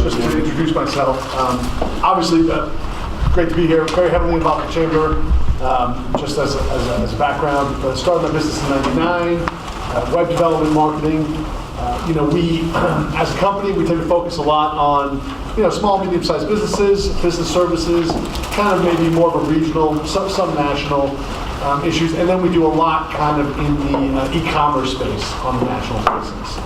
just to introduce myself. Obviously, great to be here. Very heavily involved in the chamber. Just as a background, started my business in '99. Web development, marketing. We, as a company, we tend to focus a lot on, small, medium-sized businesses, business services, kind of maybe more of a regional, some national issues, and then we do a lot kind of in the e-commerce space on a national basis.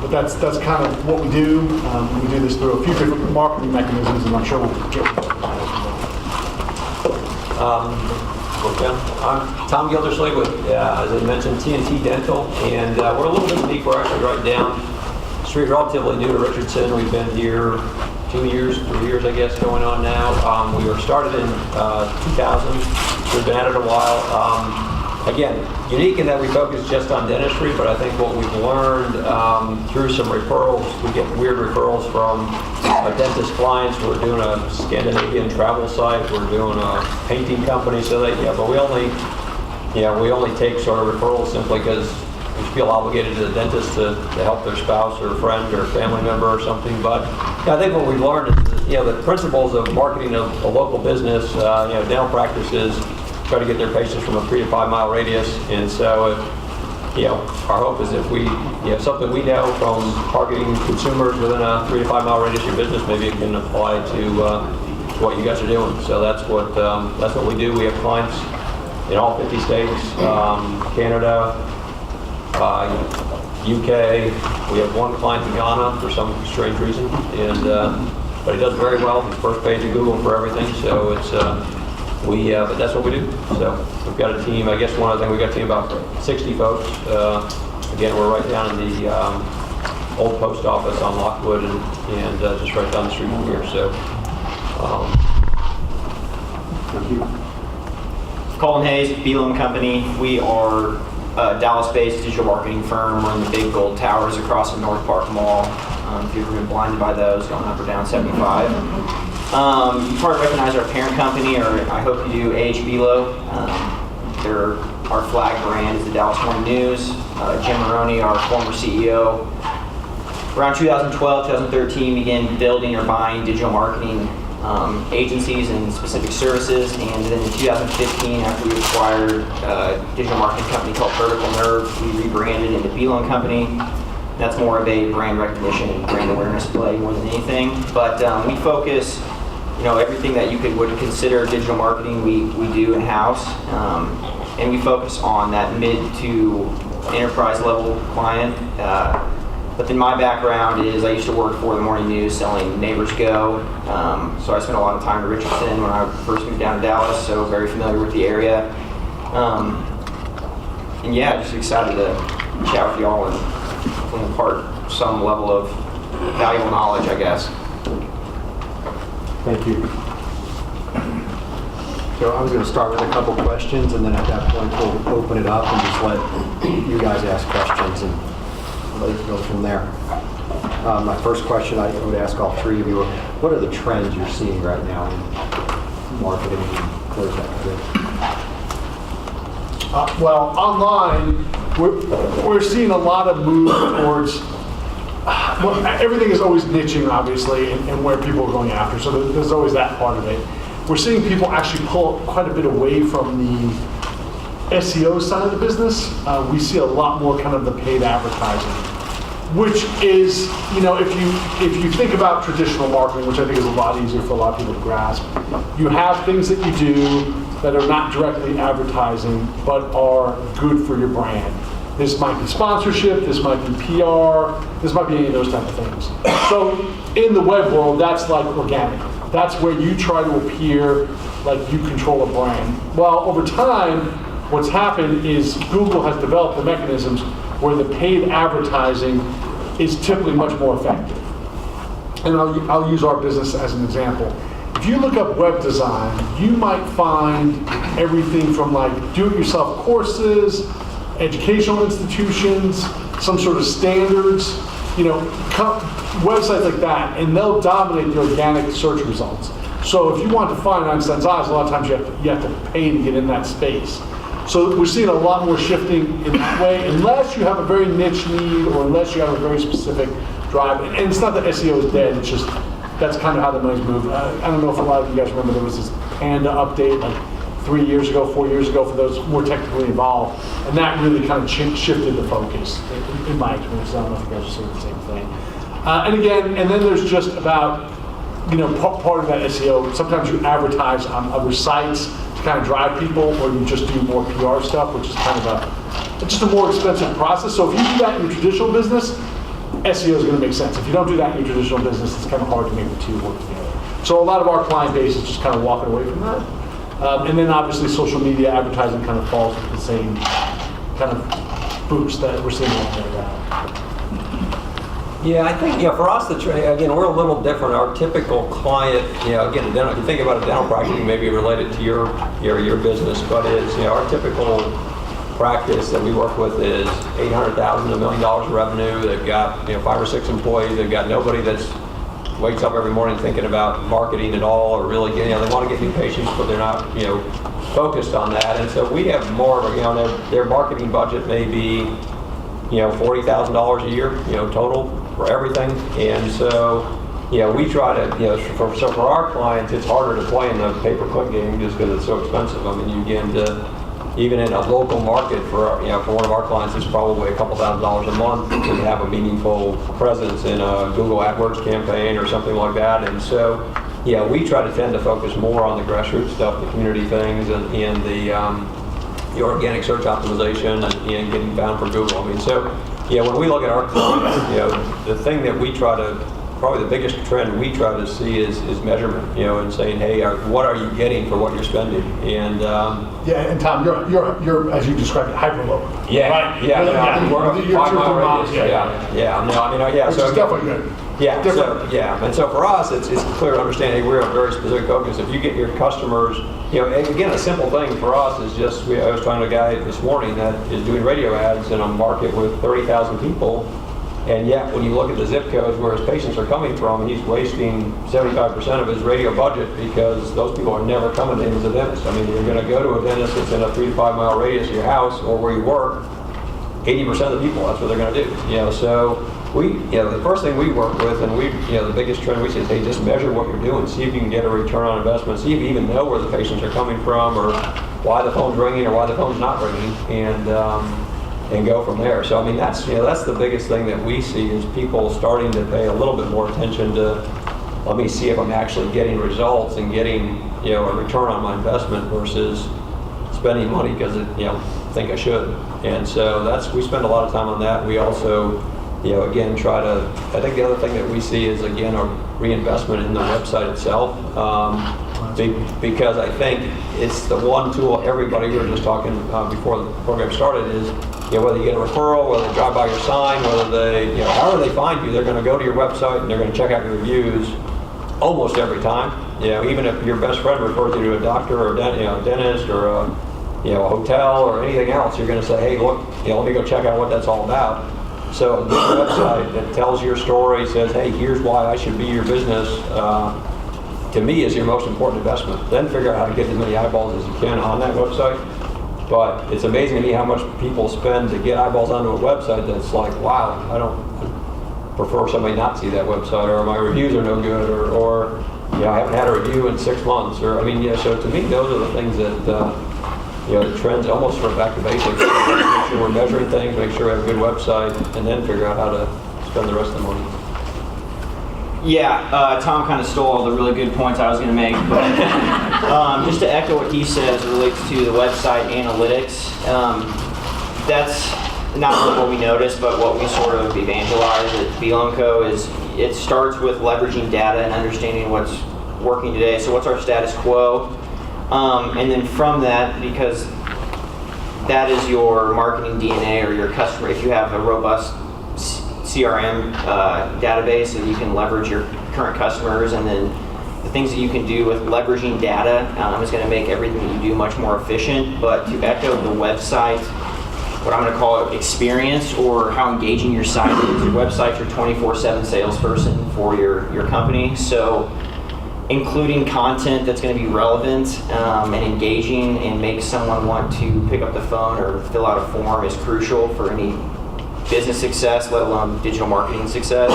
But that's kind of what we do. We do this through a few different marketing mechanisms, and I'm sure we'll get into that as well. I'm Tom Gildersleeve with, as I mentioned, TNT Dental, and we're a little bit unique. We're actually right down the street, relatively new to Richardson. We've been here 3 years, I guess, going on now. We were started in 2000. We've been at it a while. Again, unique in that we focus just on dentistry, but I think what we've learned through some referrals, we get weird referrals from our dentist clients. We're doing a Scandinavian travel site. We're doing a painting company, so that but we only take sort of referrals simply because we feel obligated to the dentist to help their spouse or friend or family member or something. But I think what we've learned is the principles of marketing a local business, dental practices try to get their patients from a 3 to 5 mile radius, and so our hope is if we something we know from targeting consumers within a 3 to 5 mile radius of your business, maybe it can apply to what you guys are doing. So that's what we do. We have clients in all 50 states, Canada, UK. We have one client in Ghana for some strange reason, and but he does very well. He's first page of Google for everything. So it's but that's what we do. So we've got a team. I guess one other thing, we've got a team of about 60 folks. Again, we're right down in the old post office on Lockwood, and just right down the street from here. So. Thank you. Colin Hayes, Belo Company. We are a Dallas-based digital marketing firm. We're in the big gold towers across the North Park Mall. If you've ever been blinded by those, going up or down 75. You probably recognize our parent company, or I hope you do, Belo. Our flag brand is the Dallas Morning News. Jim Maroney, our former CEO, around 2012, 2013, began building or buying digital marketing agencies and specific services, and then in 2015, after we acquired a digital marketing company called Vertical Nerve, we rebranded into Belo Company. That's more of a brand recognition and brand awareness play more than anything. But we focus, everything that you would consider digital marketing, we do in-house. And we focus on that mid to enterprise level client. But then my background is I used to work for the Morning News selling Neighbors Go. So I spent a lot of time in Richardson when I first moved down to Dallas, so very familiar with the area. And yeah, just excited to chat with y'all and impart some level of valuable knowledge, I guess. Thank you. So I was going to start with a couple questions, and then at that point we'll open it up and just let you guys ask questions and let it go from there. My first question I would ask all three of you, what are the trends you're seeing right now in marketing? Where does that fit? Well, online, we're seeing a lot of move towards, everything is always niching, obviously, and where people are going after, so there's always that part of it. We're seeing people actually pull quite a bit away from the SEO side of the business. We see a lot more kind of the paid advertising, which is, if you think about traditional marketing, which I think is a lot easier for a lot of people to grasp, you have things that you do that are not directly advertising, but are good for your brand. This might be sponsorship, this might be PR, this might be any of those type of things. So in the web world, that's like organic. That's where you try to appear like you control a brand. Well, over time, what's happened is Google has developed the mechanisms where the paid advertising is typically much more effective. And I'll use our business as an example. If you look up web design, you might find everything from like do-it-yourself courses, educational institutions, some sort of standards, websites like that, and they'll dominate the organic search results. So if you want to find Einstein's eyes, a lot of times you have to pay to get in that space. So we're seeing a lot more shifting in that way, unless you have a very niche need or unless you have a very specific drive. And it's not that SEO is dead, it's just that's kind of how the money's moved. I don't know if a lot of you guys remember there was this Panda update like 3 years ago, 4 years ago for those more technically involved, and that really kind of shifted the focus in my experience. I don't know if you guys are seeing the same thing. And then there's just about, part of that SEO. Sometimes you advertise on other sites to kind of drive people, or you just do more PR stuff, which is kind of just a more expensive process. So if you do that in your traditional business, SEO is going to make sense. If you don't do that in your traditional business, it's kind of hard to make the two work together. So a lot of our client base is just kind of walking away from that. And then obviously social media advertising kind of falls with the same kind of boost that we're seeing out there now. Yeah, I think, for us, again, we're a little different. Our typical client, again, if you think about a dental practice, maybe related to your business, but is, our typical practice that we work with is $800,000 to $1 million of revenue. They've got, 5 or 6 employees. They've got nobody that's wakes up every morning thinking about marketing at all, or really getting, they want to get new patients, but they're not, focused on that. And so we have more of a, their marketing budget may be, $40,000 a year, total for everything. And so, we try to, so for our clients, it's harder to play in the pay-per-click game just because it's so expensive. I mean, you get into, even in a local market for one of our clients, it's probably a couple $1,000s a month to have a meaningful presence in a Google AdWords campaign or something like that. And so, we try to tend to focus more on the grassroots stuff, the community things, and the organic search optimization and getting found for Google. I mean, so, when we look at our clients, the thing that we try to, probably the biggest trend we try to see is measurement, and saying, hey, what are you getting for what you're spending? And and Tom, you're as you described it, hyper local. Yeah, right? We're a 5 mile radius. Which is definitely good. Yeah, different. And so for us, it's clear to understand, hey, we're a very specific focus. If you get your customers, again, a simple thing for us is just, I was talking to a guy this morning that is doing radio ads in a market with 30,000 people, and yet when you look at the zip codes where his patients are coming from, he's wasting 75% of his radio budget because those people are never coming to him as a dentist. I mean, you're going to go to a dentist that's in a 3 to 5 mile radius of your house or where you work, 80% of the people, that's what they're going to do. So we, the first thing we work with, and we, the biggest trend we say is, hey, just measure what you're doing, see if you can get a return on investment, see if you even know where the patients are coming from, or why the phone's ringing or why the phone's not ringing, and go from there. So I mean, that's the biggest thing that we see is people starting to pay a little bit more attention to, let me see if I'm actually getting results and getting a return on my investment versus spending money because think I should. And so we spend a lot of time on that. We also again try to, I think the other thing that we see is again a reinvestment in the website itself, because I think it's the one tool everybody, we were just talking before the program started, is whether you get a referral, whether they drive by your sign, whether they, however they find you, they're going to go to your website and they're going to check out your reviews almost every time. Even if your best friend refers you to a doctor or a dentist or a hotel or anything else, you're going to say, hey, look, let me go check out what that's all about. So a good website that tells your story, says, hey, here's why I should be your business, to me is your most important investment. Then figure out how to get as many eyeballs as you can on that website. But it's amazing to me how much people spend to get eyeballs onto a website that's like, wow, I prefer somebody not see that website, or my reviews are no good, or I haven't had a review in 6 months, or so to me those are the things that the trends almost sort of back to basics. Make sure we're measuring things, make sure we have a good website, and then figure out how to spend the rest of the money. Yeah, Tom kind of stole all the really good points I was going to make, but just to echo what he says relates to the website analytics. That's not only what we notice, but what we sort of evangelize at Belo & Co. is it starts with leveraging data and understanding what's working today. So what's our status quo? And then from that, because that is your marketing DNA or your customer, if you have a robust CRM database that you can leverage your current customers, and then the things that you can do with leveraging data is going to make everything that you do much more efficient. But to echo the website, what I'm going to call it experience, or how engaging your site is, your website's your 24/7 salesperson for your company. So including content that's going to be relevant and engaging and make someone want to pick up the phone or fill out a form is crucial for any business success, let alone digital marketing success.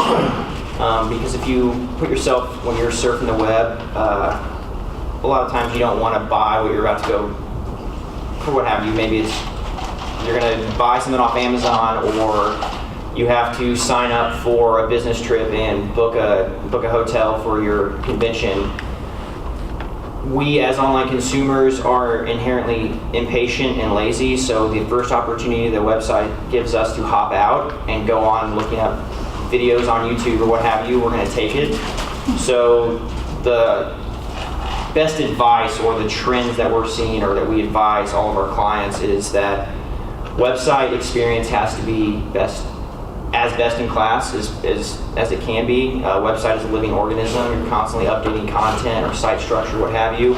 Because if you put yourself, when you're surfing the web, a lot of times you don't want to buy what you're about to go, for what have you. Maybe it's you're going to buy something off Amazon, or you have to sign up for a business trip and book a hotel for your convention. We as online consumers are inherently impatient and lazy, so the first opportunity the website gives us to hop out and go on looking up videos on YouTube or what have you, we're going to take it. So the best advice or the trends that we're seeing or that we advise all of our clients is that website experience has to be best in class as it can be. Website is a living organism. You're constantly updating content or site structure, what have you.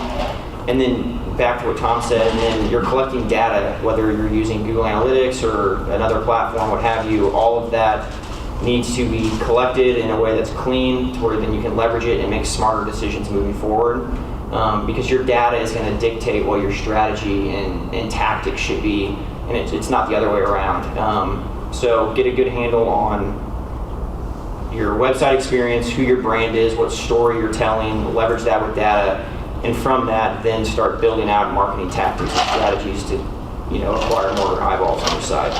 And then back to what Tom said, and then you're collecting data, whether you're using Google Analytics or another platform, what have you. All of that needs to be collected in a way that's clean, to where then you can leverage it and make smarter decisions moving forward. Because your data is going to dictate what your strategy and tactics should be, and it's not the other way around. So get a good handle on your website experience, who your brand is, what story you're telling, leverage that with data, and from that then start building out marketing tactics and strategies to acquire more eyeballs on your site.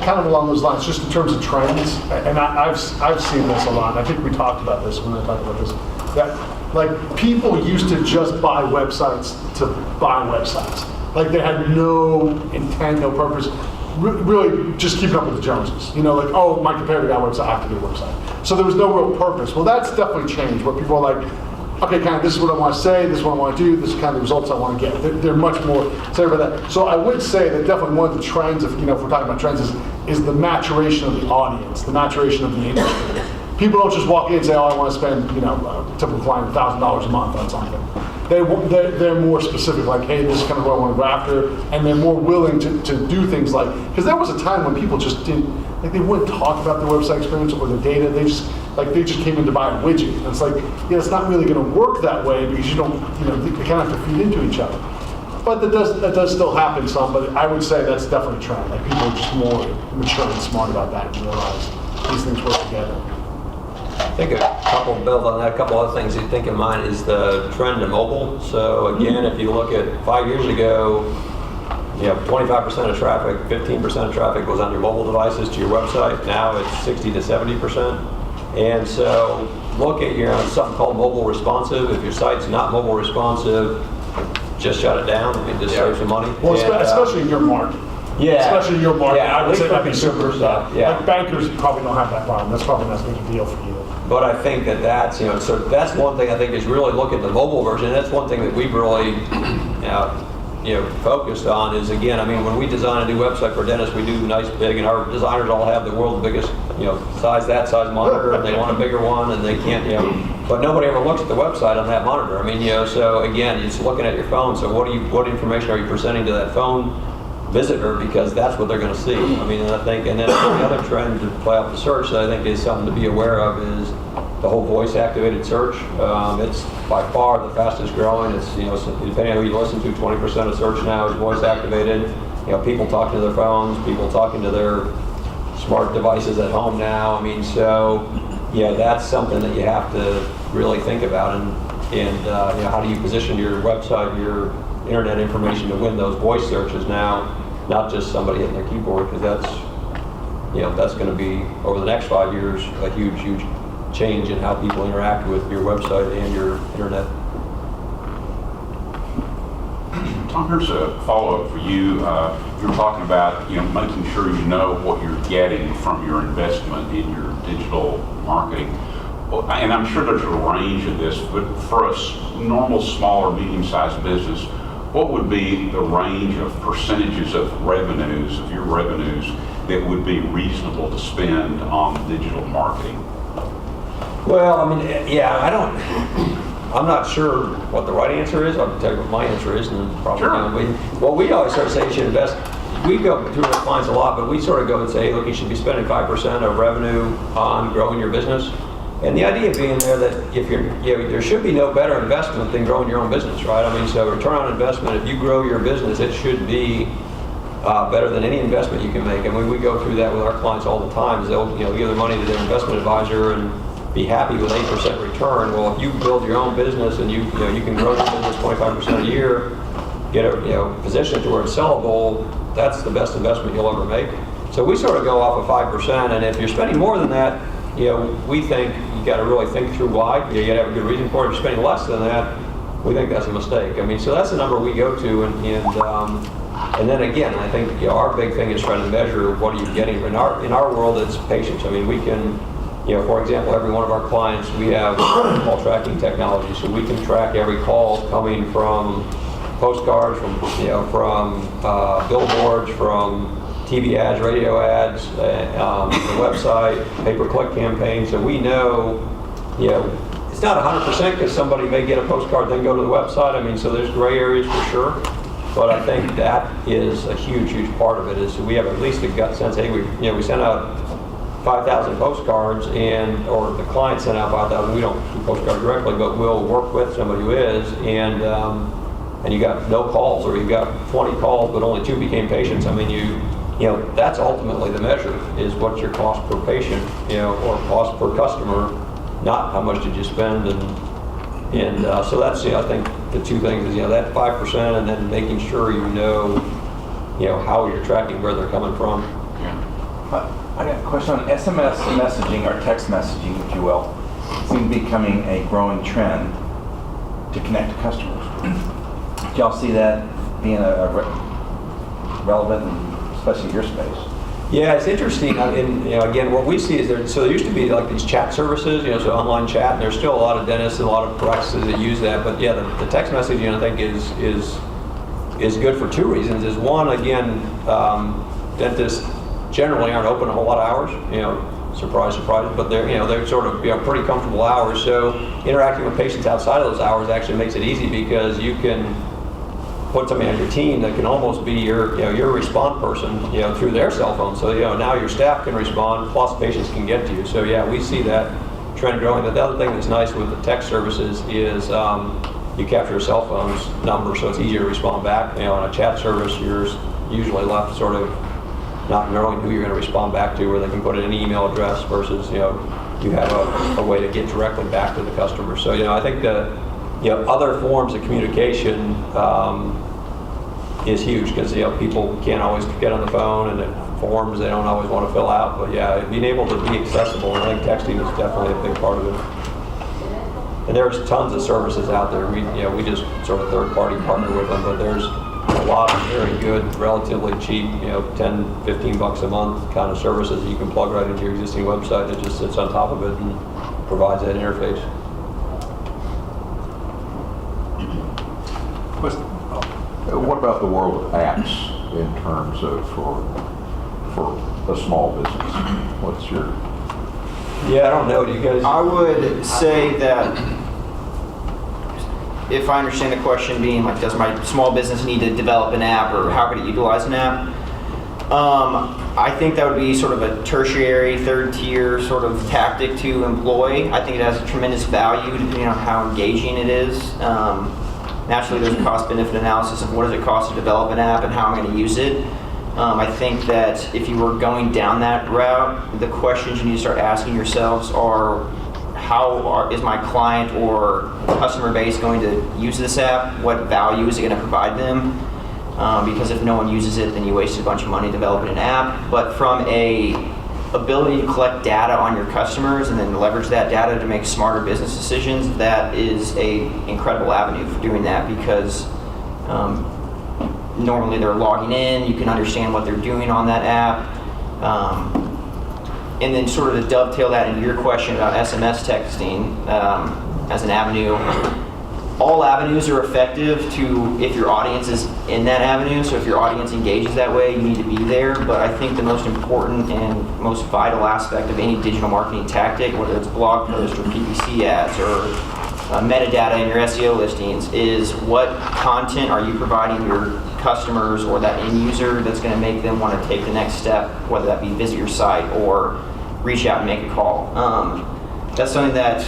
Kind of along those lines, just in terms of trends, and I've seen this a lot, and I think we talked about this when I talked about this, that like people used to just buy websites to buy websites. Like they had no intent, no purpose, really just keeping up with the Joneses. Like, oh, my competitor got a website, I have to get a website. So there was no real purpose. Well, that's definitely changed, where people are like, okay, kind of this is what I want to say, this is what I want to do, this is kind of the results I want to get. They're much more excited about that. So I would say that definitely one of the trends, if we're talking about trends, is the maturation of the audience, the maturation of the industry. People don't just walk in and say, oh, I want to spend, a typical client $1,000 a month on something. They're more specific, like, hey, this is kind of what I want to go after, and they're more willing to do things like, because there was a time when people just didn't, like they wouldn't talk about their website experience or the data, they just came in to buy a widget. And it's like, it's not really going to work that way because you don't, they kind of have to feed into each other. But that does still happen some, but I would say that's definitely a trend. Like people are just more mature and smart about that and realize these things work together. I think a couple build on that. A couple other things you think in mind is the trend to mobile. So again, if you look at 5 years ago, 25% of traffic, 15% of traffic was on your mobile devices to your website. Now it's 60 to 70%. And so look at something called mobile responsive. If your site's not mobile responsive, just shut it down. Just save some money. Well, especially in your market. Yeah. Especially in your market. Yeah, I would say that'd be super stuff. Yeah. Like bankers probably don't have that problem. That's probably not a big deal for you. But I think that's so that's one thing I think is really look at the mobile version. That's one thing that we've really focused on is, again, when we design a new website for dentists, we do nice big, and our designers all have the world's biggest size monitor, and they want a bigger one, and they can't but nobody ever looks at the website on that monitor. So again, it's looking at your phone. So what information are you presenting to that phone visitor, because that's what they're going to see. And I think, and then the other trend to play off the search that I think is something to be aware of is the whole voice-activated search. It's by far the fastest growing. It's depending on who you listen to, 20% of search now is voice-activated. People talking to their phones, people talking to their smart devices at home now. That's something that you have to really think about, and how do you position your website, your internet information to win those voice searches now, not just somebody hitting their keyboard, because that's going to be, over the next 5 years, a huge change in how people interact with your website and your internet. Tom, here's a follow-up for you. You're talking about making sure you know what you're getting from your investment in your digital marketing. And I'm sure there's a range of this, but for a normal, small or medium-sized business, what would be the range of percentages of revenues, of your revenues, that would be reasonable to spend on digital marketing? Well, I'm not sure what the right answer is. I'll tell you what my answer is, and then probably we always sort of say you should invest. We go through our clients a lot, but we sort of go and say, hey, look, you should be spending 5% of revenue on growing your business. And the idea being there that if there should be no better investment than growing your own business, right? So return on investment, if you grow your business, it should be better than any investment you can make. I mean, we go through that with our clients all the time. Is they'll give their money to their investment advisor and be happy with 8% return. Well, if you build your own business and you can grow the business 25% a year, get a position to where it's sellable, that's the best investment you'll ever make. So we sort of go off of 5%, and if you're spending more than that, we think you got to really think through why. You got to have a good reason for it. If you're spending less than that, we think that's a mistake. I mean, so that's the number we go to, and then again, I think our big thing is trying to measure what are you getting. In our world, it's patience. I mean, we can, for example, every one of our clients, we have call tracking technology, so we can track every call coming from postcards, from billboards, from TV ads, radio ads, the website, pay-per-click campaigns. So we know, it's not 100% because somebody may get a postcard then go to the website. I mean, so there's gray areas for sure. But I think that is a huge, huge part of it. Is we have at least a gut sense. Hey, we sent out 5,000 postcards, or the client sent out 5,000. We don't do postcards directly, but we'll work with somebody who is, and you got no calls, or you got 20 calls, but only 2 became patients. I mean, that's ultimately the measure, is what's your cost per patient, or cost per customer, not how much did you spend, and so that's, I think the 2 things is, that 5%, and then making sure how you're tracking where they're coming from. I got a question on SMS messaging, or text messaging, if you will. It seems to be becoming a growing trend to connect to customers. Do y'all see that being relevant, especially in your space? Yeah, it's interesting. Again, what we see is there used to be like these chat services, so online chat, and there's still a lot of dentists and a lot of practices that use that. But yeah, the text messaging, I think, is good for 2 reasons. Is one, again, dentists generally aren't open a whole lot of hours. Surprise, surprise. But they're sort of pretty comfortable hours. So interacting with patients outside of those hours actually makes it easy, because you can put somebody on your team that can almost be your respond person, through their cell phone. So now your staff can respond, plus patients can get to you. So yeah, we see that trend growing. But the other thing that's nice with the text services is you capture a cell phone's number, so it's easier to respond back. On a chat service, you're usually left sort of not knowing who you're going to respond back to, where they can put in an email address versus you have a way to get directly back to the customer. So I think the other forms of communication is huge, because people can't always get on the phone, and the forms they don't always want to fill out. But yeah, being able to be accessible, and I think texting is definitely a big part of it. And there's tons of services out there. We just sort of third-party partner with them, but there's a lot of very good, relatively cheap, $10, $15 a month kind of services that you can plug right into your existing website that just sits on top of it and provides that interface. What about the world of apps in terms of for a small business? What's your... Yeah, I don't know. Do you guys? I would say that, if I understand the question being like, does my small business need to develop an app, or how could it utilize an app? I think that would be sort of a tertiary, third tier sort of tactic to employ. I think it has a tremendous value depending on how engaging it is. Naturally, there's a cost-benefit analysis of what does it cost to develop an app and how I'm going to use it. I think that if you were going down that route, the questions you need to start asking yourselves are, is my client or customer base going to use this app? What value is it going to provide them? Because if no one uses it, then you wasted a bunch of money developing an app. But from a ability to collect data on your customers and then leverage that data to make smarter business decisions, that is a incredible avenue for doing that, because normally they're logging in, you can understand what they're doing on that app. And then sort of to dovetail that into your question about SMS texting as an avenue, all avenues are effective if your audience is in that avenue. So if your audience engages that way, you need to be there. But I think the most important and most vital aspect of any digital marketing tactic, whether it's blog posts or PPC ads or metadata in your SEO listings, is what content are you providing your customers or that end user that's going to make them want to take the next step, whether that be visit your site or reach out and make a call. That's something that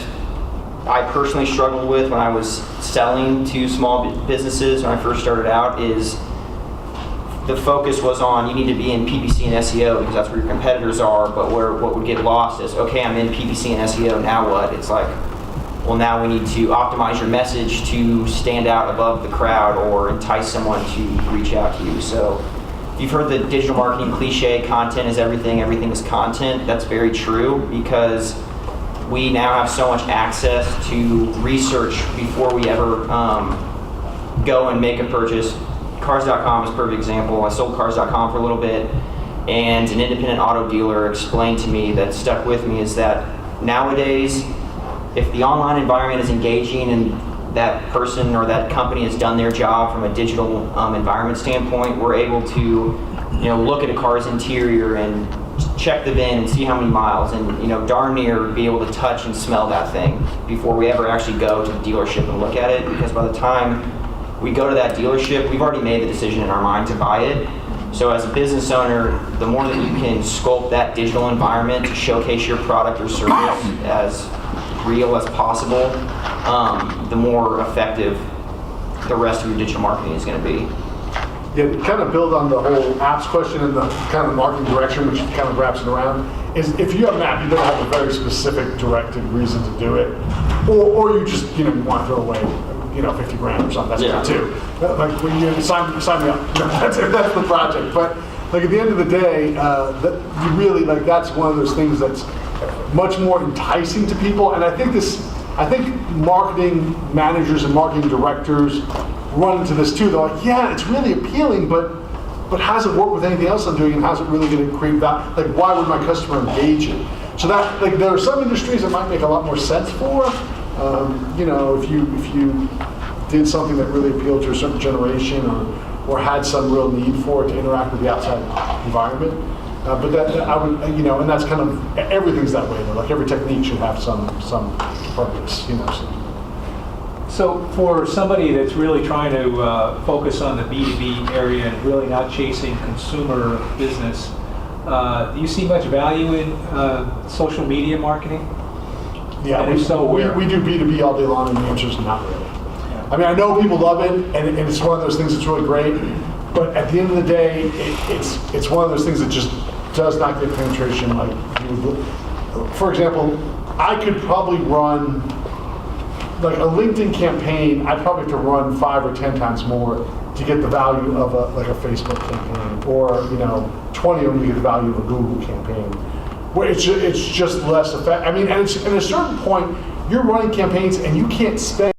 I personally struggled with when I was selling to small businesses when I first started out, is the focus was on you need to be in PPC and SEO because that's where your competitors are, but what would get lost is, okay, I'm in PPC and SEO, now what? It's like, well, now we need to optimize your message to stand out above the crowd or entice someone to reach out to you. So if you've heard the digital marketing cliche, content is everything, everything is content, that's very true because we now have so much access to research before we ever go and make a purchase. Cars.com is a perfect example. I sold Cars.com for a little bit, and an independent auto dealer explained to me that stuck with me is that nowadays, if the online environment is engaging and that person or that company has done their job from a digital environment standpoint, we're able to, look at a car's interior and check the VIN and see how many miles, and darn near be able to touch and smell that thing before we ever actually go to the dealership and look at it. Because by the time we go to that dealership, we've already made the decision in our mind to buy it. So as a business owner, the more that you can sculpt that digital environment to showcase your product or service as real as possible, the more effective the rest of your digital marketing is going to be. Yeah, to kind of build on the whole apps question and the kind of marketing direction, which kind of wraps it around, is if you have an app, you don't have a very specific directed reason to do it, or you just want to throw away 50 grand or something. That's good too. Like when you sign me up, that's the project. But like at the end of the day, you really that's one of those things that's much more enticing to people. And I think marketing managers and marketing directors run into this too. They're like, yeah, it's really appealing, but how's it work with anything else I'm doing, and how's it really going to create value? Like, why would my customer engage it? So that there are some industries that might make a lot more sense for. If you did something that really appealed to a certain generation, or had some real need for it to interact with the outside environment. But that I would, and that's kind of everything's that way. Though. Like every technique should have some purpose. So for somebody that's really trying to focus on the B2B area and really not chasing consumer business, do you see much value in social media marketing? Yeah, and if so, where? We do B2B all day long, and the answer is not really. Yeah. I mean, I know people love it, and it's one of those things that's really great, but at the end of the day, it's one of those things that just does not get penetration like you would. For example, I could probably run like a LinkedIn campaign. I'd probably have to run 5 or 10 times more to get the value of a Facebook campaign, or 20 of them to get the value of a Google campaign. Where it's just less effective. I mean, and at a certain point, you're running campaigns and you can't spend